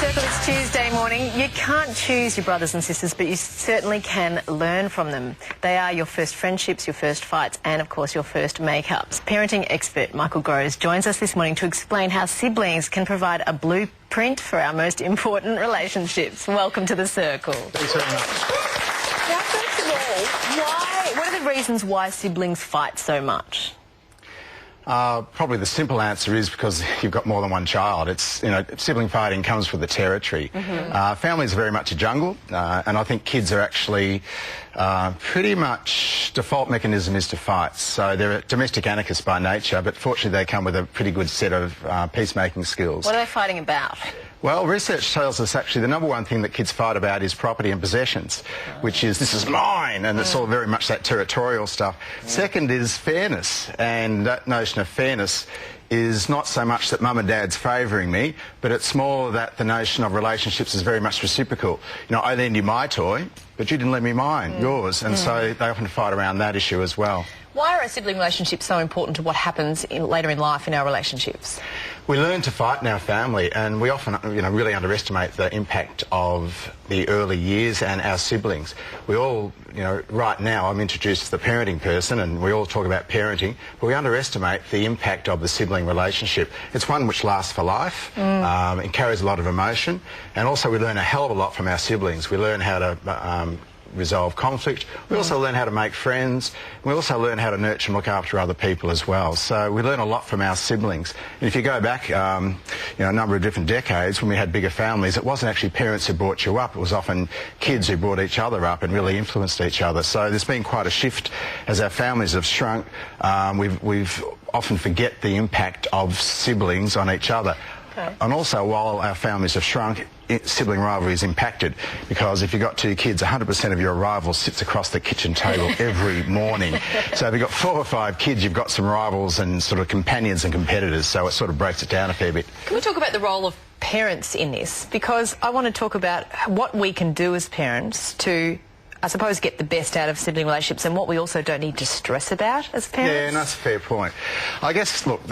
Circle, it's Tuesday morning. You can't choose your brothers and sisters, but you certainly can learn from them. They are your first friendships, your first fights, and of course your first make-ups. Parenting expert Michael Grose joins us this morning to explain how siblings can provide a blueprint for our most important relationships. Welcome to the Circle. Thanks very much. Now, first of all, what are the reasons why siblings fight so much? Probably the simple answer is because you've got more than one child. It's, you know, sibling fighting comes with the territory. Families are very much a jungle, and I think kids are actually pretty much default mechanism is to fight. So they're domestic anarchists by nature, but fortunately they come with a pretty good set of peacemaking skills. What are they fighting about? Well, research tells us actually the number one thing that kids fight about is property and possessions, which is this is mine, and it's all very much that territorial stuff. Second is fairness, and that notion of fairness is not so much that mum and dad's favouring me, but it's more that the notion of relationships is very much reciprocal. You know, I lend you my toy, but you didn't lend me mine, yours, and so they often fight around that issue as well. Why are our sibling relationships so important to what happens later in life in our relationships? We learn to fight in our family, and we often, really underestimate the impact of the early years and our siblings. We all, right now I'm introduced as the parenting person, and we all talk about parenting, but we underestimate the impact of the sibling relationship. It's one which lasts for life, it carries a lot of emotion, and also we learn a hell of a lot from our siblings. We learn how to resolve conflict. We also learn how to make friends. We also learn how to nurture and look after other people as well. So we learn a lot from our siblings. And if you go back, a number of different decades when we had bigger families, it wasn't actually parents who brought you up. It was often kids who brought each other up and really influenced each other. So there's been quite a shift as our families have shrunk. We've often forget the impact of siblings on each other. Okay. And also, while our families have shrunk, sibling rivalry is impacted, because if you've got two kids, 100% of your rival sits across the kitchen table every morning. So if you've got 4 or 5 kids, you've got some rivals and sort of companions and competitors, so it sort of breaks it down a fair bit. Can we talk about the role of parents in this? Because I want to talk about what we can do as parents to, I suppose, get the best out of sibling relationships, and what we also don't need to stress about as parents. Yeah, and that's a fair point. I guess, look,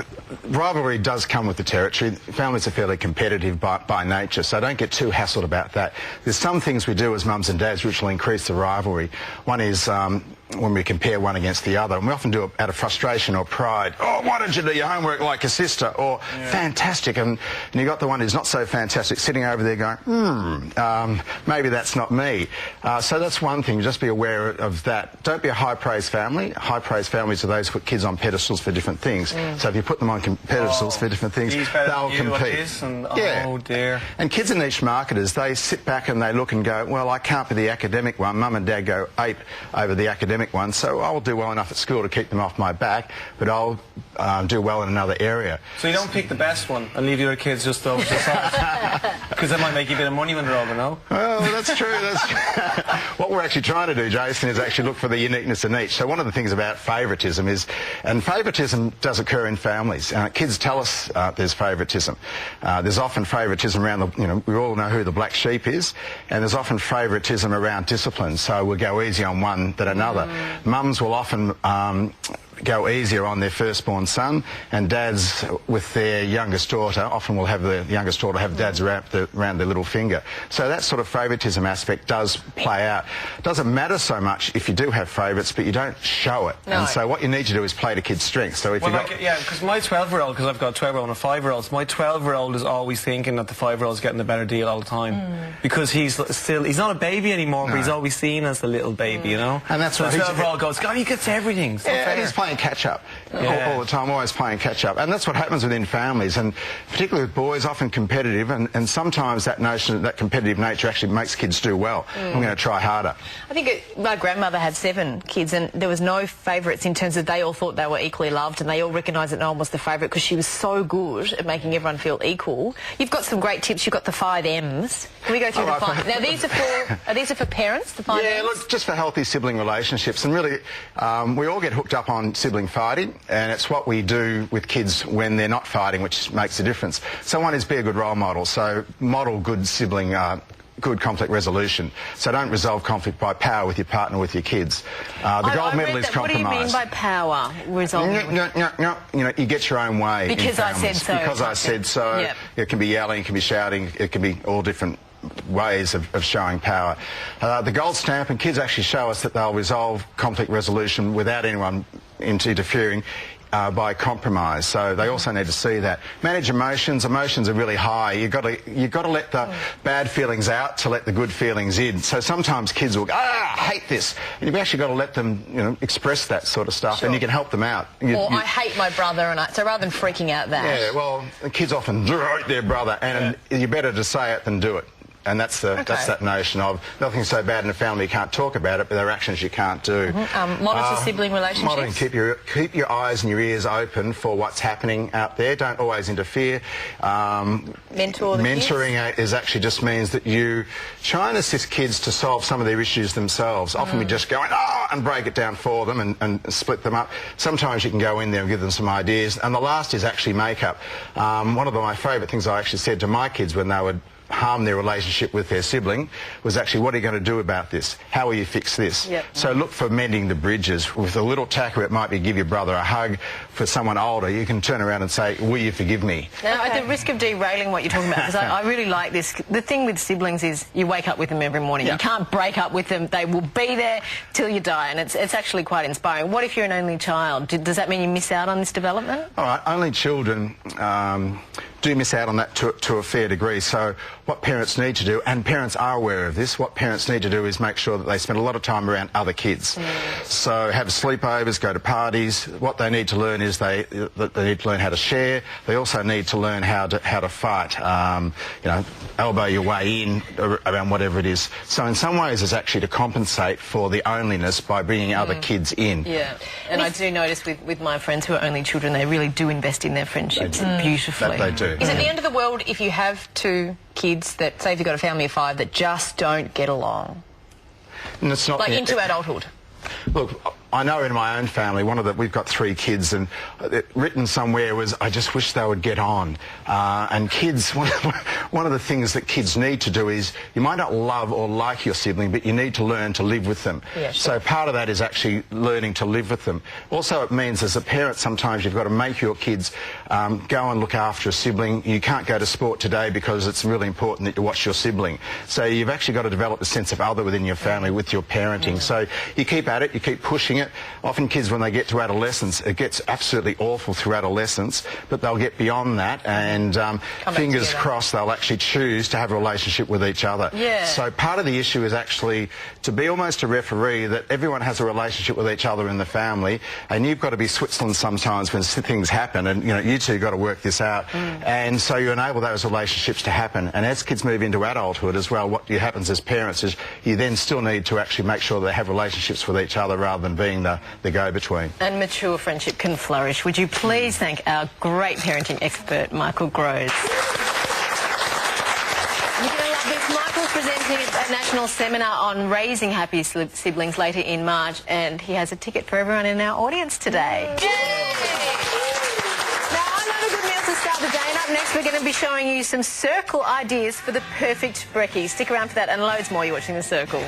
rivalry does come with the territory. Families are fairly competitive by nature, so don't get too hassled about that. There's some things we do as mums and dads which will increase the rivalry. One is when we compare one against the other, and we often do it out of frustration or pride. Oh, why don't you do your homework like your sister? Or fantastic, and you got the one who's not so fantastic sitting over there going, maybe that's not me. So that's one thing, just be aware of that. Don't be a high praise family. High praise families are those who put kids on pedestals for different things. So if you put them on pedestals for different things, they'll compete. Oh dear. And kids are niche marketers. They sit back and they look and go, well, I can't be the academic one. Mum and dad go ape over the academic one, so I'll do well enough at school to keep them off my back, but I'll do well in another area. So you don't pick the best one and leave your kids just over to the side? Because that might make you a bit of money when they're older, no? Well, that's true. What we're actually trying to do, Jason, is actually look for the uniqueness in each. So one of the things about favouritism is, and favouritism does occur in families. Kids tell us there's favouritism. There's often favouritism around the, we all know who the black sheep is, and there's often favouritism around discipline. So we'll go easy on one than another. Mums will often go easier on their firstborn son, and dads with their youngest daughter often will have the youngest daughter have dads around their little finger. So that sort of favouritism aspect does play out. It doesn't matter so much if you do have favourites, but you don't show it. No. And so what you need to do is play to kids' strengths. So if because my 12-year-old, because I've got a 12-year-old and a 5-year-old, my 12-year-old is always thinking that the 5-year-old's getting a better deal all the time, because he's not a baby anymore, but he's always seen as the little baby, you know. And that's what the 12-year-old goes, God, he gets everything. It's not fair. He's playing catch up all the time, always playing catch up, and that's what happens within families, and particularly with boys, often competitive, and sometimes that notion, that competitive nature actually makes kids do well. I'm going to try harder. I think my grandmother had 7 kids, and there was no favourites in terms of they all thought they were equally loved, and they all recognised that no one was the favourite because she was so good at making everyone feel equal. You've got some great tips. You've got the 5 M's. Can we go through the 5? Now these are for parents. The 5 M's. Yeah, look, just for healthy sibling relationships, and really, we all get hooked up on sibling fighting, and it's what we do with kids when they're not fighting which makes a difference. So one is be a good role model, so model good sibling good conflict resolution. So don't resolve conflict by power with your partner, with your kids. The gold medal is compromise. What do you mean by power? Resolving? No. You know, you get your own way. Because I said so. Because I said so. Yep. It can be yelling, it can be shouting, it can be all different ways of showing power. The gold stamp, and kids actually show us that they'll resolve conflict resolution without anyone interfering by compromise. So they also need to see that. Manage emotions. Emotions are really high. You've got to let the bad feelings out to let the good feelings in. So sometimes kids will go, I hate this. And you've actually got to let them, you know, express that sort of stuff, and you can help them out. I hate my brother, so rather than freaking out that. Yeah, well, kids often hate their brother, and you're better to say it than do it. And that's that notion of nothing's so bad in a family you can't talk about it, but there are actions you can't do. Monitor sibling relationships. Monitoring, keep your eyes and your ears open for what's happening out there. Don't always interfere. Mentoring is actually just means that you try and assist kids to solve some of their issues themselves. Often we just go and break it down for them and split them up. Sometimes you can go in there and give them some ideas. And the last is actually make-up. One of my favourite things I actually said to my kids when they would harm their relationship with their sibling was actually, what are you going to do about this? How will you fix this? Yep. So look for mending the bridges. With a little tacker, it might be give your brother a hug. For someone older, you can turn around and say, will you forgive me? Now, at the risk of derailing what you're talking about, because I really like this, the thing with siblings is you wake up with them every morning. You can't break up with them. They will be there till you die, and it's actually quite inspiring. What if you're an only child? Does that mean you miss out on this development? All right, only children do miss out on that to a fair degree. So what parents need to do, and parents are aware of this, what parents need to do is make sure that they spend a lot of time around other kids. So have sleepovers, go to parties. What they need to learn is they need to learn how to share. They also need to learn how to fight. You know, elbow your way in around whatever it is. So in some ways it's actually to compensate for the onlyness by bringing other kids in. Yeah, and I do notice with my friends who are only children, they really do invest in their friendships beautifully. They do. Is it the end of the world if you have two kids that, say if you've got a family of 5, that just don't get along? And it's not into adulthood? Look, I know in my own family, we've got 3 kids, and written somewhere was, I just wish they would get on. And kids, one of the things that kids need to do is, you might not love or like your sibling, but you need to learn to live with them. Yeah, sure. So part of that is actually learning to live with them. Also, it means as a parent, sometimes you've got to make your kids go and look after a sibling. You can't go to sport today because it's really important that you watch your sibling. So you've actually got to develop a sense of other within your family with your parenting. So you keep at it, you keep pushing it. Often kids, when they get to adolescence, it gets absolutely awful through adolescence, but they'll get beyond that, and fingers crossed they'll actually choose to have a relationship with each other. Yeah. So part of the issue is actually to be almost a referee that everyone has a relationship with each other in the family, and you've got to be Switzerland sometimes when things happen, and you two got to work this out. And so you enable those relationships to happen. And as kids move into adulthood as well, what happens as parents is you then still need to actually make sure they have relationships with each other rather than being the go-between. And mature friendship can flourish. Would you please thank our great parenting expert, Michael Grose. You're going to love this. Michael's presenting at a national seminar on raising happy siblings later in March, and he has a ticket for everyone in our audience today. Yay! Now, another good meal to start the day, and up next we're going to be showing you some circle ideas for the perfect brekkie. Stick around for that and loads more. You're watching The Circle.